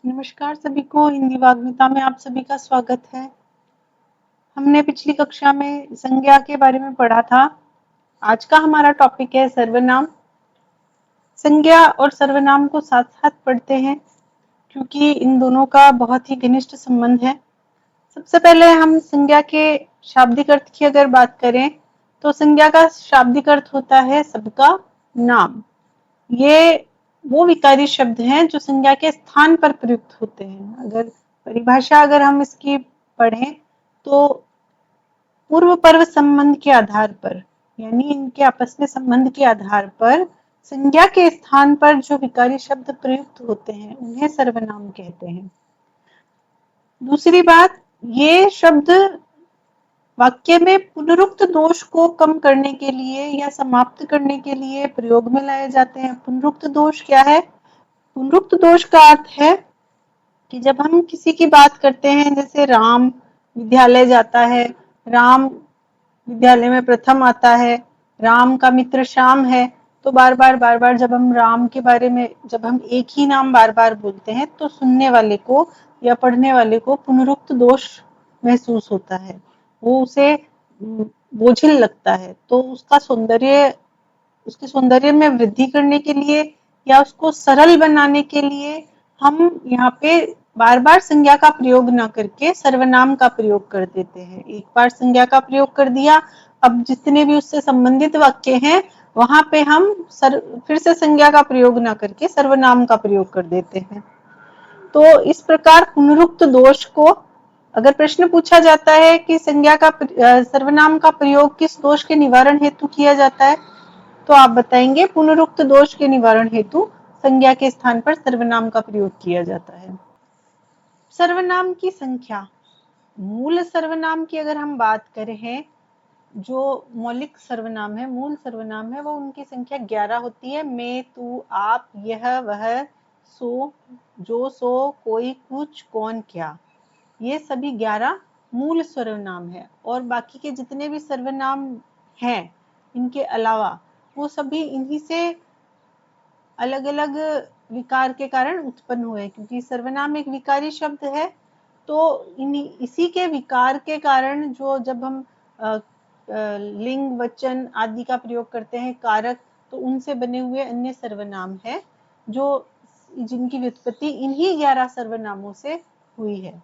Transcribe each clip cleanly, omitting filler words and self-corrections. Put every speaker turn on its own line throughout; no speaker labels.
नमस्कार सभी को, हिंदी वाग्मिता में आप सभी का स्वागत है। हमने पिछली कक्षा में संज्ञा के बारे में पढ़ा था। आज का हमारा टॉपिक है सर्वनाम। संज्ञा और सर्वनाम को साथ-साथ पढ़ते हैं क्योंकि इन दोनों का बहुत ही घनिष्ठ संबंध है। सबसे पहले हम संज्ञा के शाब्दिक अर्थ की अगर बात करें तो संज्ञा का शाब्दिक अर्थ होता है सबका नाम। ये वो विकारी शब्द हैं जो संज्ञा के स्थान पर प्रयुक्त होते हैं। अगर परिभाषा हम इसकी पढ़ें तो पूर्व पर्व संबंध के आधार पर, यानी इनके आपस में संबंध के आधार पर संज्ञा के स्थान पर जो विकारी शब्द प्रयुक्त होते हैं उन्हें सर्वनाम कहते हैं। दूसरी बात, ये शब्द वाक्य में पुनरुक्त दोष को कम करने के लिए या समाप्त करने के लिए प्रयोग में लाए जाते हैं। पुनरुक्त दोष क्या है? पुनरुक्त दोष का अर्थ है कि जब हम किसी की बात करते हैं, जैसे राम विद्यालय जाता है, राम विद्यालय में प्रथम आता है, राम का मित्र श्याम है, तो बार बार जब हम राम के बारे में जब हम एक ही नाम बार बार बोलते हैं तो सुनने वाले को या पढ़ने वाले को पुनरुक्त दोष महसूस होता है, वो उसे बोझिल लगता है। तो उसके सौंदर्य में वृद्धि करने के लिए या उसको सरल बनाने के लिए हम यहाँ पे बार बार संज्ञा का प्रयोग ना करके सर्वनाम का प्रयोग कर देते हैं। एक बार संज्ञा का प्रयोग कर दिया, अब जितने भी उससे संबंधित वाक्य हैं वहां पे हम फिर से संज्ञा का प्रयोग ना करके सर्वनाम का प्रयोग कर देते हैं। तो इस प्रकार पुनरुक्त दोष को, अगर प्रश्न पूछा जाता है कि संज्ञा का सर्वनाम का प्रयोग किस दोष के निवारण हेतु किया जाता है, तो आप बताएंगे पुनरुक्त दोष के निवारण हेतु संज्ञा के स्थान पर सर्वनाम का प्रयोग किया जाता है। सर्वनाम की संख्या, मूल सर्वनाम की अगर हम बात करें, जो मौलिक सर्वनाम है, मूल सर्वनाम है, वो उनकी संख्या 11 होती है। मैं, तू, आप, यह, वह, सो, जो, सो, कोई, कुछ, कौन, क्या, ये सभी 11 मूल सर्वनाम है। और बाकी के जितने भी सर्वनाम हैं इनके अलावा, वो सभी इन्हीं से अलग अलग विकार के कारण उत्पन्न हुए, क्योंकि सर्वनाम एक विकारी शब्द है। तो इसी के विकार के कारण जो जब हम लिंग, वचन आदि का प्रयोग करते हैं, कारक, तो उनसे बने हुए अन्य सर्वनाम है जो जिनकी व्युत्पत्ति इन्हीं 11 सर्वनामों से हुई है।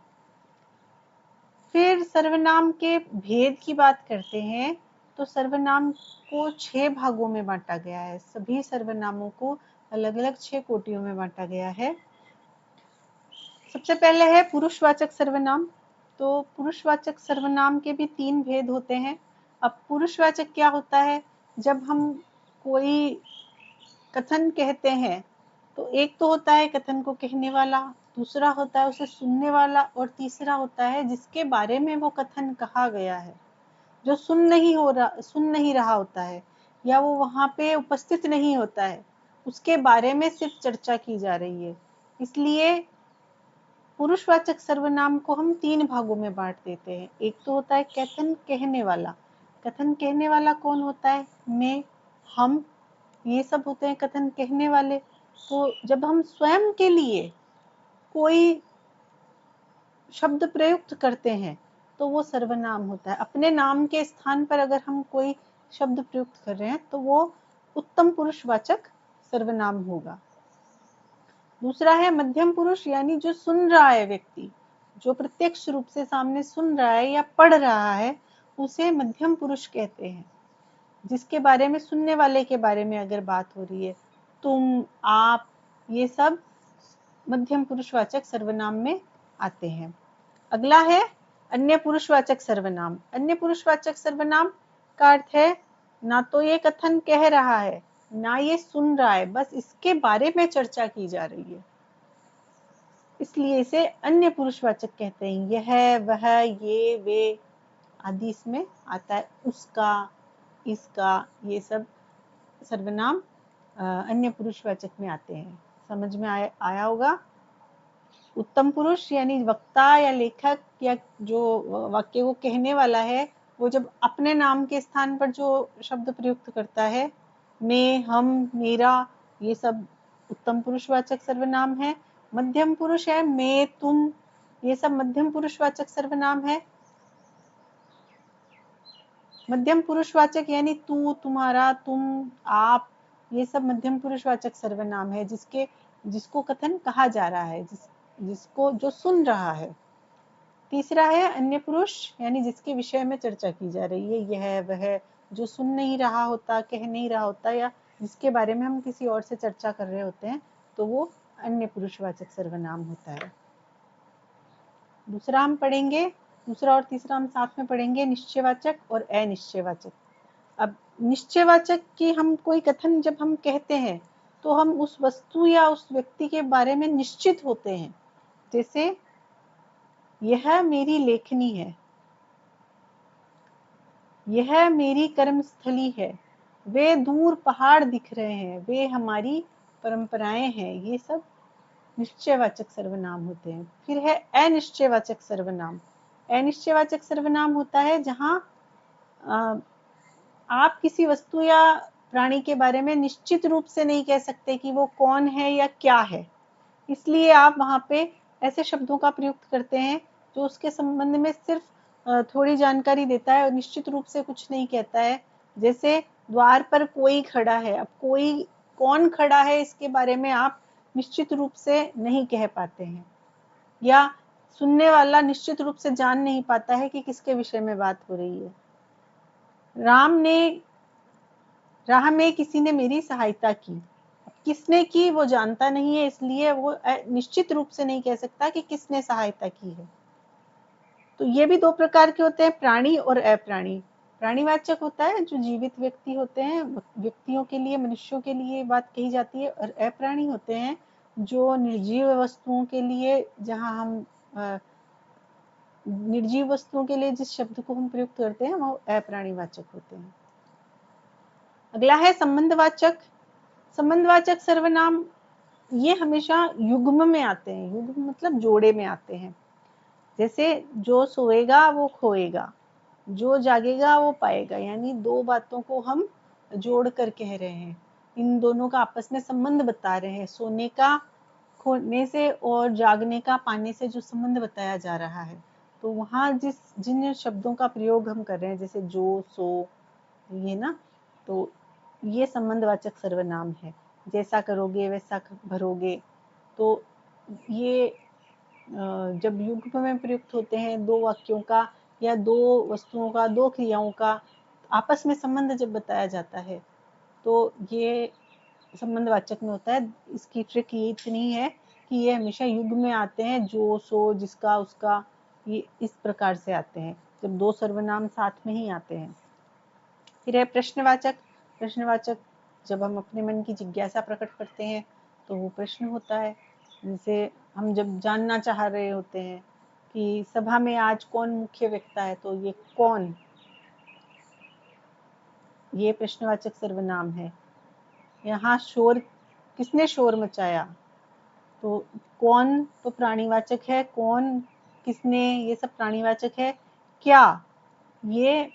फिर सर्वनाम के भेद की बात करते हैं तो सर्वनाम को 6 भागों में बांटा गया है। सभी सर्वनामों को अलग अलग 6 कोटियों में बांटा गया है। सबसे पहले है पुरुषवाचक सर्वनाम। तो पुरुषवाचक सर्वनाम के भी 3 भेद होते हैं। अब पुरुषवाचक क्या होता है? जब हम कोई कथन कहते हैं तो एक तो होता है कथन को कहने वाला, दूसरा होता है उसे सुनने वाला, और तीसरा होता है जिसके बारे में वो कथन कहा गया है, जो सुन नहीं रहा होता है या वो वहां पे उपस्थित नहीं होता है, उसके बारे में सिर्फ चर्चा की जा रही है। इसलिए पुरुषवाचक सर्वनाम को हम 3 भागों में बांट देते हैं। एक तो होता है कथन कहने वाला। कथन कहने वाला कौन होता है? मैं, हम, ये सब होते हैं कथन कहने वाले। तो जब हम स्वयं के लिए कोई शब्द प्रयुक्त करते हैं तो वो सर्वनाम होता है। अपने नाम के स्थान पर अगर हम कोई शब्द प्रयुक्त कर रहे हैं तो वो उत्तम पुरुषवाचक सर्वनाम होगा। दूसरा है मध्यम पुरुष, यानी जो सुन रहा है व्यक्ति, जो प्रत्यक्ष रूप से सामने सुन रहा है या पढ़ रहा है, उसे मध्यम पुरुष कहते हैं। जिसके बारे में, सुनने वाले के बारे में अगर बात हो रही है, तुम, आप, ये सब मध्यम पुरुषवाचक सर्वनाम में आते हैं। अगला है अन्य पुरुषवाचक सर्वनाम। अन्य पुरुषवाचक सर्वनाम का अर्थ है ना तो ये कथन कह रहा है ना ये सुन रहा है, बस इसके बारे में चर्चा की जा रही है, इसलिए इसे अन्य पुरुषवाचक कहते हैं। यह, वह, ये, वे आदि इसमें आता है। उसका, इसका, ये सब सर्वनाम अन्य पुरुषवाचक में आते हैं। समझ में आया होगा। उत्तम पुरुष यानी वक्ता या लेखक या जो वाक्य को कहने वाला है, वो जब अपने नाम के स्थान पर जो शब्द प्रयुक्त करता है, मैं, हम, मेरा, ये सब उत्तम पुरुषवाचक सर्वनाम है। मध्यम पुरुष है मैं, तुम, ये सब मध्यम पुरुषवाचक सर्वनाम है। मध्यम पुरुषवाचक यानी तू, तुम्हारा, तुम, आप, ये सब मध्यम पुरुषवाचक सर्वनाम है जिसको कथन कहा जा रहा है, जिसको जो सुन रहा है। तीसरा है अन्य पुरुष, यानी जिसके विषय में चर्चा की जा रही है, यह वह, जो सुन नहीं रहा होता, कह नहीं रहा होता, या जिसके बारे में हम किसी और से चर्चा कर रहे होते हैं, तो वो अन्य पुरुषवाचक सर्वनाम होता है। दूसरा हम पढ़ेंगे, दूसरा और तीसरा हम साथ में पढ़ेंगे, निश्चयवाचक और अनिश्चयवाचक। अब निश्चयवाचक की हम कोई कथन जब हम कहते हैं तो हम उस वस्तु या उस व्यक्ति के बारे में निश्चित होते हैं। जैसे यह मेरी लेखनी है, यह मेरी कर्मस्थली है, वे दूर पहाड़ दिख रहे हैं, वे हमारी परंपराएं हैं, ये सब निश्चयवाचक सर्वनाम होते हैं। फिर है अनिश्चयवाचक सर्वनाम। अनिश्चयवाचक सर्वनाम होता है जहां आप किसी वस्तु या प्राणी के बारे में निश्चित रूप से नहीं कह सकते कि वो कौन है या क्या है, इसलिए आप वहां पे ऐसे शब्दों का प्रयोग करते हैं जो उसके संबंध में सिर्फ थोड़ी जानकारी देता है और निश्चित रूप से कुछ नहीं कहता है। जैसे द्वार पर कोई खड़ा है, अब कोई कौन खड़ा है इसके बारे में आप निश्चित रूप से नहीं कह पाते हैं, या सुनने वाला निश्चित रूप से जान नहीं पाता है कि किसके विषय में बात हो रही है। राह में किसी ने मेरी सहायता की, किसने की वो जानता नहीं है, इसलिए वो निश्चित रूप से नहीं कह सकता कि किसने सहायता की है। तो ये भी दो प्रकार के होते हैं, प्राणी और अप्राणी। प्राणीवाचक होता है जो जीवित व्यक्ति होते हैं, व्यक्तियों के लिए, मनुष्यों के लिए बात कही जाती है, और अप्राणी होते हैं जो निर्जीव वस्तुओं के लिए, जहां हम निर्जीव वस्तुओं के लिए जिस शब्द को हम प्रयुक्त करते हैं वो अप्राणीवाचक होते हैं। अगला है संबंधवाचक। संबंधवाचक सर्वनाम ये हमेशा युग्म में आते हैं, युग्म मतलब जोड़े में आते हैं। जैसे जो सोएगा वो खोएगा, जो जागेगा वो पाएगा, यानी दो बातों को हम जोड़ कर कह रहे हैं, इन दोनों का आपस में संबंध बता रहे हैं। सोने का खोने से और जागने का पाने से जो संबंध बताया जा रहा है, तो वहाँ जिन शब्दों का प्रयोग हम कर रहे हैं, जैसे जो, सो, ये ना, तो ये संबंधवाचक सर्वनाम है। जैसा करोगे वैसा भरोगे, तो ये जब युग्म में प्रयुक्त होते हैं, दो वाक्यों का या दो वस्तुओं का, दो क्रियाओं का आपस में संबंध जब बताया जाता है, तो ये संबंधवाचक में होता है। इसकी ट्रिक ये इतनी है कि ये हमेशा युग्म में आते हैं, जो, सो, जिसका, उसका, ये इस प्रकार से आते हैं जब दो सर्वनाम साथ में ही आते हैं। फिर है प्रश्नवाचक। प्रश्नवाचक जब हम अपने मन की जिज्ञासा प्रकट करते हैं तो वो प्रश्न होता है। जैसे हम जब जानना चाह रहे होते हैं कि सभा में आज कौन मुख्य वक्ता है, तो ये कौन, ये प्रश्नवाचक सर्वनाम है। यहाँ शोर, किसने शोर मचाया, तो कौन तो प्राणीवाचक है, कौन, किसने, ये सब प्राणीवाचक है। क्या, ये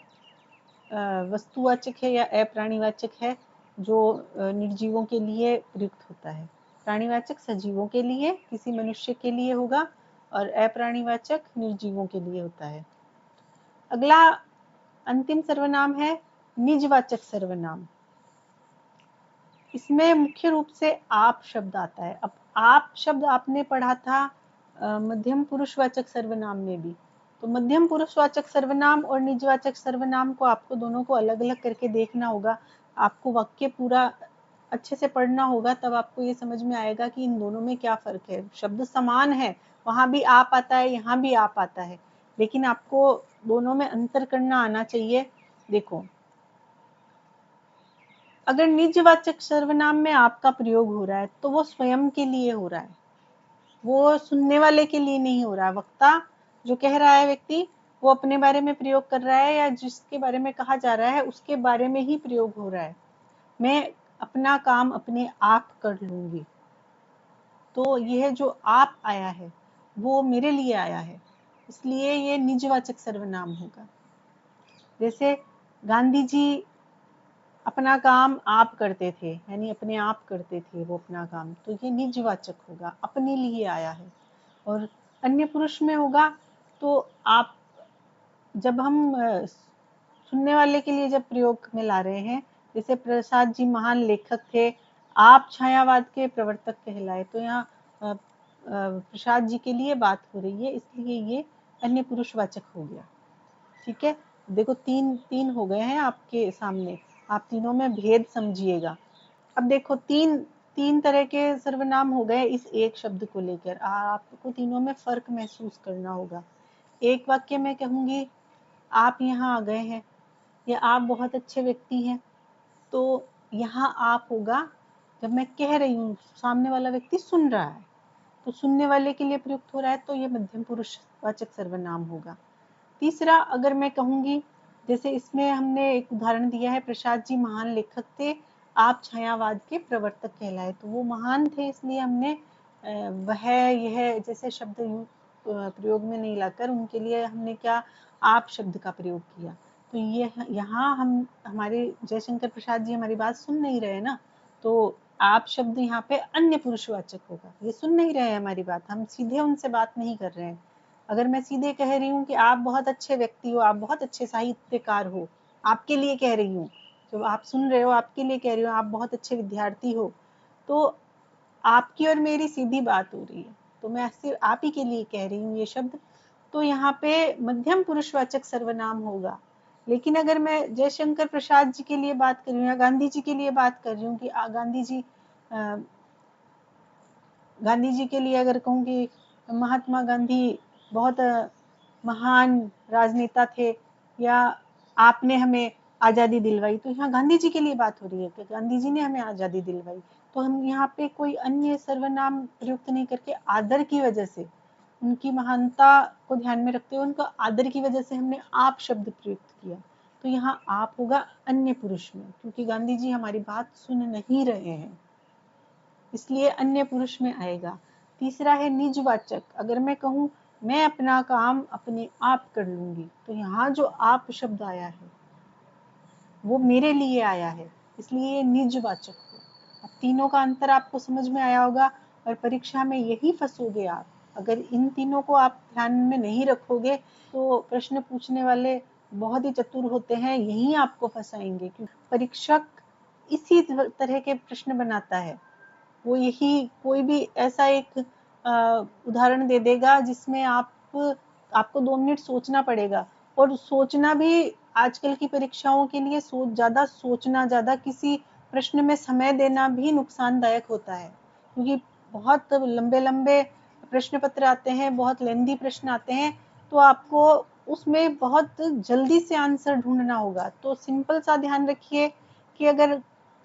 वस्तुवाचक है या अप्राणीवाचक है, जो निर्जीवों के लिए प्रयुक्त होता है। प्राणीवाचक सजीवों के लिए, किसी मनुष्य के लिए होगा, और अप्राणीवाचक निर्जीवों के लिए होता है। अगला अंतिम सर्वनाम है निजवाचक सर्वनाम। इसमें मुख्य रूप से आप शब्द आता है। अब आप शब्द आपने पढ़ा था मध्यम पुरुषवाचक सर्वनाम में भी, तो मध्यम पुरुषवाचक सर्वनाम और निजवाचक सर्वनाम को आपको दोनों को अलग अलग करके देखना होगा। आपको वाक्य पूरा अच्छे से पढ़ना होगा, तब आपको ये समझ में आएगा कि इन दोनों में क्या फर्क है। शब्द समान है, वहां भी आप आता है, यहाँ भी आप आता है, लेकिन आपको दोनों में अंतर करना आना चाहिए। देखो, अगर निजवाचक सर्वनाम में आपका प्रयोग हो रहा है तो वो स्वयं के लिए हो रहा है, वो सुनने वाले के लिए नहीं हो रहा। वक्ता जो कह रहा है, व्यक्ति, वो अपने बारे में प्रयोग कर रहा है, या जिसके बारे में कहा जा रहा है उसके बारे में ही प्रयोग हो रहा है। मैं अपना काम अपने आप कर लूंगी, तो यह जो आप आया है वो मेरे लिए आया है, इसलिए ये निजवाचक सर्वनाम होगा। जैसे गांधी जी अपना काम आप करते थे, यानी अपने आप करते थे वो अपना काम, तो ये निजवाचक होगा, अपने लिए आया है। और अन्य पुरुष में होगा तो आप, जब हम सुनने वाले के लिए जब प्रयोग में ला रहे हैं, जैसे प्रसाद जी महान लेखक थे, आप छायावाद के प्रवर्तक कहलाए, तो यहाँ प्रसाद जी के लिए बात हो रही है, इसलिए ये अन्य पुरुषवाचक हो गया। ठीक है, देखो तीन तीन हो गए हैं आपके सामने, आप तीनों में भेद समझिएगा। अब देखो तीन तीन तरह के सर्वनाम हो गए इस एक शब्द को लेकर, आपको तीनों में फर्क महसूस करना होगा। एक वाक्य में कहूंगी आप यहाँ आ गए हैं, या आप बहुत अच्छे व्यक्ति हैं, तो यहाँ आप होगा जब मैं कह रही हूँ, सामने वाला व्यक्ति सुन रहा है, तो सुनने वाले के लिए प्रयुक्त हो रहा है, तो ये मध्यम पुरुषवाचक सर्वनाम होगा। तीसरा, अगर मैं कहूंगी, जैसे इसमें हमने एक उदाहरण दिया है, प्रसाद जी महान लेखक थे, आप छायावाद के प्रवर्तक कहलाए, तो वो महान थे इसलिए हमने वह यह जैसे शब्द प्रयोग में नहीं लाकर उनके लिए हमने क्या, आप शब्द का प्रयोग किया। तो ये यहाँ हम हमारे जयशंकर प्रसाद जी हमारी बात सुन नहीं रहे ना, तो आप शब्द यहाँ पे अन्य पुरुषवाचक होगा, ये सुन नहीं रहे हैं हमारी बात, हम सीधे उनसे बात नहीं कर रहे हैं। अगर मैं सीधे कह रही हूँ कि आप बहुत अच्छे व्यक्ति हो, आप बहुत अच्छे साहित्यकार हो, आपके लिए कह रही हूँ, जो आप सुन रहे हो आपके लिए कह रही हूँ, आप बहुत अच्छे विद्यार्थी हो, तो आपकी और मेरी सीधी बात हो रही है, तो मैं सिर्फ आप ही के लिए कह रही हूँ ये शब्द, तो यहाँ पे मध्यम पुरुषवाचक सर्वनाम होगा। लेकिन अगर मैं जयशंकर प्रसाद जी के लिए बात कर रही हूँ या गांधी जी के लिए बात कर रही हूँ कि गांधी जी के लिए अगर कहूँ कि महात्मा गांधी बहुत महान राजनेता थे, या आपने हमें आज़ादी दिलवाई, तो यहाँ गांधी जी के लिए बात हो रही है कि गांधी जी ने हमें आज़ादी दिलवाई, तो हम यहाँ पे कोई अन्य सर्वनाम प्रयुक्त नहीं करके आदर की वजह से, उनकी महानता को ध्यान में रखते हुए उनका आदर की वजह से हमने आप शब्द प्रयुक्त किया, तो यहाँ आप होगा अन्य पुरुष में, क्योंकि गांधी जी हमारी बात सुन नहीं रहे हैं, इसलिए अन्य पुरुष में आएगा। तीसरा है निजवाचक, अगर मैं कहूँ मैं अपना काम अपने आप कर लूंगी, तो यहाँ जो आप शब्द आया है वो मेरे लिए आया है, इसलिए ये निजवाचक हो। अब तीनों का अंतर आपको समझ में आया होगा, और परीक्षा में यही फंसोगे आप, अगर इन तीनों को आप ध्यान में नहीं रखोगे तो प्रश्न पूछने वाले बहुत ही चतुर होते हैं, यही आपको फंसाएंगे, क्योंकि परीक्षक इसी तरह के प्रश्न बनाता है, वो यही कोई भी ऐसा एक उदाहरण दे देगा जिसमें आपको 2 मिनट सोचना पड़ेगा, और सोचना भी आजकल की परीक्षाओं के लिए सोचना ज़्यादा किसी प्रश्न में समय देना भी नुकसानदायक होता है, क्योंकि बहुत लंबे लंबे प्रश्न पत्र आते हैं, बहुत लेंदी प्रश्न आते हैं, तो आपको उसमें बहुत जल्दी से आंसर ढूंढना होगा। तो सिंपल सा ध्यान रखिए कि अगर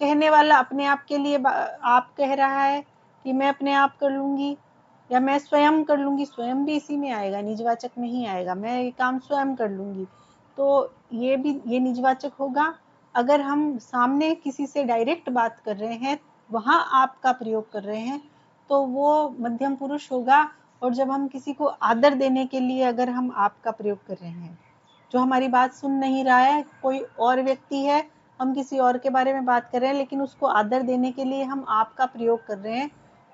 कहने वाला अपने आप के लिए आप कह रहा है कि मैं अपने आप कर लूंगी, या मैं स्वयं कर लूंगी, स्वयं भी इसी में आएगा, निजवाचक में ही आएगा, मैं ये काम स्वयं कर लूंगी, तो ये निजवाचक होगा। अगर हम सामने किसी से डायरेक्ट बात कर रहे हैं, वहां आपका प्रयोग कर रहे हैं, तो वो मध्यम पुरुष होगा। और जब हम किसी को आदर देने के लिए अगर हम आपका प्रयोग कर रहे हैं, जो हमारी बात सुन नहीं रहा है, कोई और व्यक्ति है, हम किसी और के बारे में बात कर रहे हैं, लेकिन उसको आदर देने के लिए हम आपका प्रयोग कर रहे हैं,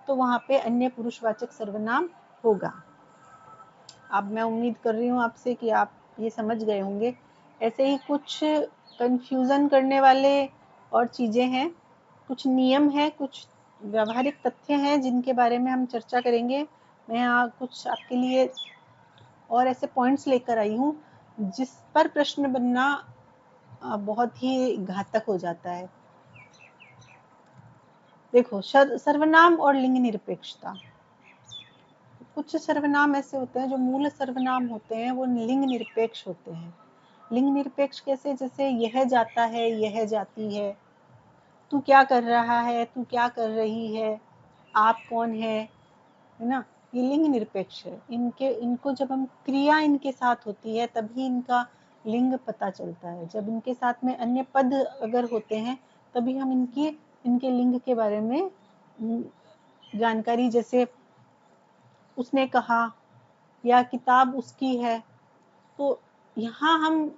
तो वहां पे अन्य पुरुषवाचक सर्वनाम होगा। अब मैं उम्मीद कर रही हूँ आपसे कि आप ये समझ गए होंगे। ऐसे ही कुछ कंफ्यूजन करने वाले और चीजें हैं, कुछ नियम हैं, कुछ व्यावहारिक तथ्य हैं जिनके बारे में हम चर्चा करेंगे। मैं यहाँ कुछ आपके लिए और ऐसे पॉइंट्स लेकर आई हूँ जिस पर प्रश्न बनना बहुत ही घातक हो जाता है। देखो, सर्वनाम और लिंग निरपेक्षता। कुछ सर्वनाम ऐसे होते हैं जो मूल सर्वनाम होते हैं, वो लिंग निरपेक्ष होते हैं। लिंग निरपेक्ष कैसे? जैसे यह जाता है, यह जाती है, तू क्या कर रहा है, तू क्या कर रही है, आप कौन है ना, ये लिंग निरपेक्ष है। इनको जब हम क्रिया इनके साथ होती है तभी इनका लिंग पता चलता है। जब इनके साथ में अन्य पद अगर होते हैं तभी हम इनके लिंग के बारे में जानकारी, जैसे उसने कहा या किताब उसकी है, तो यहाँ हम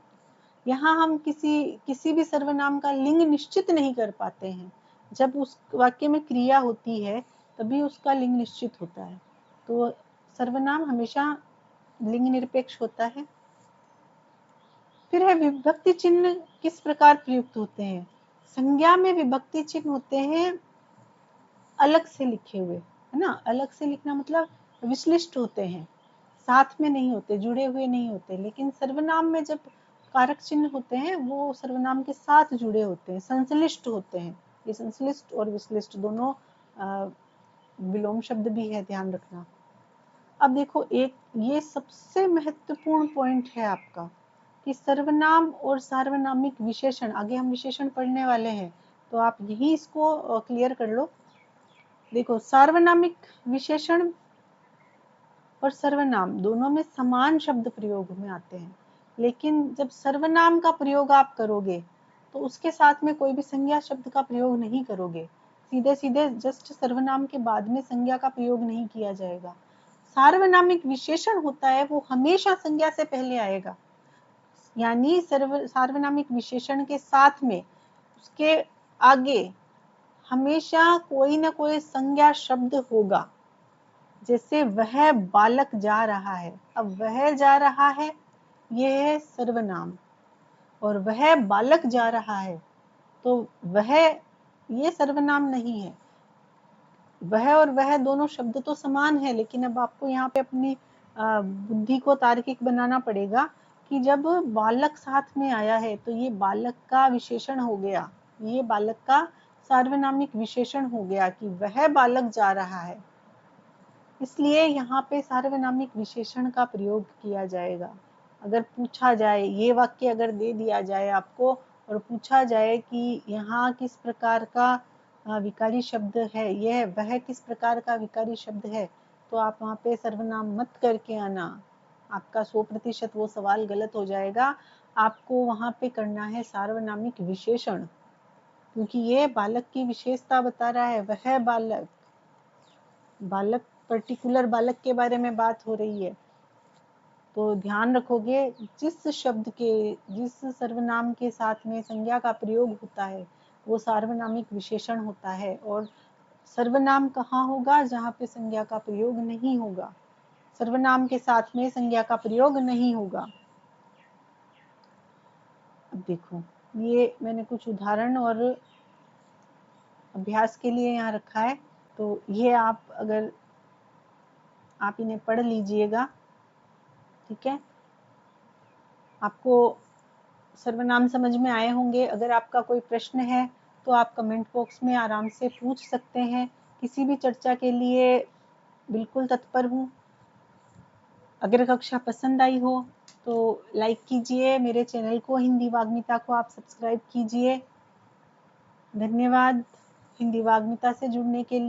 यहाँ हम किसी भी सर्वनाम का लिंग निश्चित नहीं कर पाते हैं। जब उस वाक्य में क्रिया होती है तभी उसका लिंग निश्चित होता है। तो सर्वनाम हमेशा लिंग निरपेक्ष होता है। फिर है विभक्ति चिन्ह किस प्रकार प्रयुक्त होते हैं। संज्ञा में विभक्ति चिन्ह होते हैं अलग से लिखे हुए, है ना। अलग से लिखना मतलब विश्लिष्ट होते हैं, साथ में नहीं होते, जुड़े हुए नहीं होते। लेकिन सर्वनाम में जब कारक चिन्ह होते हैं वो सर्वनाम के साथ जुड़े होते हैं, संश्लिष्ट होते हैं। ये संश्लिष्ट और विश्लिष्ट दोनों विलोम शब्द भी है, ध्यान रखना। अब देखो, एक ये सबसे महत्वपूर्ण पॉइंट है आपका कि सर्वनाम और सार्वनामिक विशेषण, आगे हम विशेषण पढ़ने वाले हैं तो आप यही इसको क्लियर कर लो। देखो, सार्वनामिक विशेषण और सर्वनाम दोनों में समान शब्द प्रयोग में आते हैं, लेकिन जब सर्वनाम का प्रयोग आप करोगे तो उसके साथ में कोई भी संज्ञा शब्द का प्रयोग नहीं करोगे। सीधे सीधे जस्ट सर्वनाम के बाद में संज्ञा का प्रयोग नहीं किया जाएगा। सार्वनामिक विशेषण होता है वो हमेशा संज्ञा से पहले आएगा, यानी सार्वनामिक विशेषण के साथ में उसके आगे हमेशा कोई ना कोई संज्ञा शब्द होगा। जैसे वह बालक जा रहा है, अब वह जा रहा है ये है सर्वनाम, और वह बालक जा रहा है तो वह ये सर्वनाम नहीं है। वह और वह दोनों शब्द तो समान है, लेकिन अब आपको यहाँ पे अपनी बुद्धि को तार्किक बनाना पड़ेगा कि जब बालक साथ में आया है तो ये बालक का विशेषण हो गया, ये बालक का सार्वनामिक विशेषण हो गया कि वह बालक जा रहा है। इसलिए यहाँ पे सार्वनामिक विशेषण का प्रयोग किया जाएगा। अगर पूछा जाए, ये वाक्य अगर दे दिया जाए आपको और पूछा जाए कि यहाँ किस प्रकार का विकारी शब्द है, यह वह किस प्रकार का विकारी शब्द है, तो आप वहाँ पे सर्वनाम मत करके आना, आपका 100% वो सवाल गलत हो जाएगा। आपको वहाँ पे करना है सार्वनामिक विशेषण, क्योंकि ये बालक की विशेषता बता रहा है। वह बालक पर्टिकुलर बालक के बारे में बात हो रही है। तो ध्यान रखोगे, जिस शब्द के, जिस सर्वनाम के साथ में संज्ञा का प्रयोग होता है वो सार्वनामिक विशेषण होता है, और सर्वनाम कहाँ होगा, जहाँ पे संज्ञा का प्रयोग नहीं होगा। सर्वनाम के साथ में संज्ञा का प्रयोग नहीं होगा। अब देखो, ये मैंने कुछ उदाहरण और अभ्यास के लिए यहाँ रखा है, तो ये अगर आप इन्हें पढ़ लीजिएगा, ठीक है। आपको सर्वनाम समझ में आए होंगे। अगर आपका कोई प्रश्न है तो आप कमेंट बॉक्स में आराम से पूछ सकते हैं। किसी भी चर्चा के लिए बिल्कुल तत्पर हूँ। अगर कक्षा पसंद आई हो तो लाइक कीजिए, मेरे चैनल को हिंदी वाग्मिता को आप सब्सक्राइब कीजिए। धन्यवाद हिंदी वाग्मिता से जुड़ने के लिए।